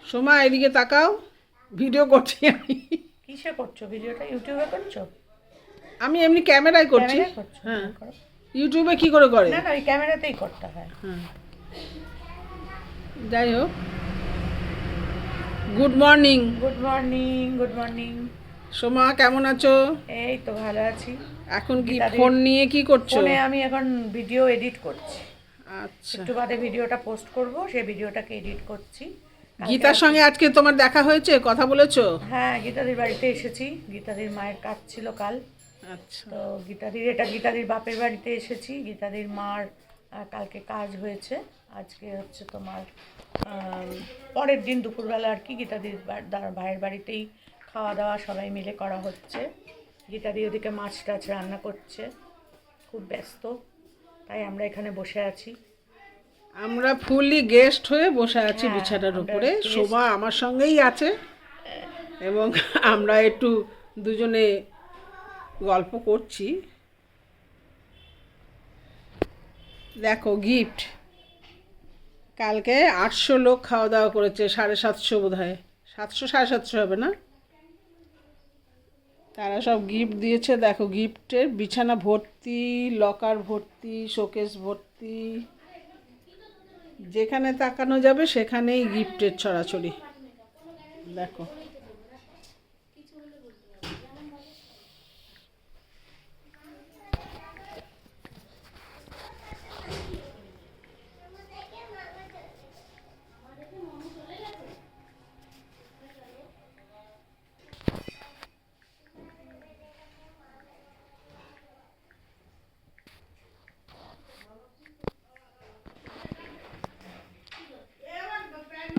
সোমা এদিকে তাকাও, ভিডিও করছি আমি। কিসে করছো ভিডিওটা? ইউটিউবে করছো? আমি এমনি ক্যামেরায় করছি। ক্যামেরায় করছো? হ্যাঁ, করো। ইউটিউবে কি করে করে? না না, ওই ক্যামেরাতেই করতে হয়। হ্যাঁ, যাই হোক, good morning. Good morning, good morning. Soma কেমন আছো? এই তো ভালো আছি। এখন কি গীতাদির ফোন নিয়ে কি করছো? ফোনে আমি এখন ভিডিও এডিট করছি। আচ্ছা, একটু বাদে ভিডিওটা পোস্ট করব, সেই ভিডিওটাকে এডিট করছি। কালকে গীতার সঙ্গে আজকে তোমার দেখা হয়েছে, কথা বলেছো? হ্যাঁ, গীতাদির বাড়িতে এসেছি। গীতাদির মায়ের কাজ ছিল কাল। আচ্ছা, তো গীতাদির বাপের বাড়িতে এসেছি। গীতাদির মার কালকে কাজ হয়েছে। আজকে হচ্ছে তোমার পরের দিন দুপুরবেলা আর কি গীতাদির ভাইয়ের বাড়িতেই খাওয়া দাওয়া সবাই মিলে করা হচ্ছে। গীতাদি ওদিকে মাছ টাছ রান্না করছে, খুব ব্যস্ত। তাই আমরা এখানে বসে আছি। আমরা ফুললি গেস্ট হয়ে বসে আছি হ্যাঁ, বিছানার আমরা উপরে। guest। শোভা আমার সঙ্গেই আছে এবং আমরা একটু দুজনে গল্প করছি। দেখো গিফট, কালকে 800 লোক খাওয়া দাওয়া করেছে, 750 বোধ হয়, 700 750 হবে না? তারা সব গিফট দিয়েছে। দেখো গিফটের বিছানা ভর্তি, লকার ভর্তি, শোকেস ভর্তি, যেখানে তাকানো যাবে সেখানেই গিফটের ছড়াছড়ি। দেখো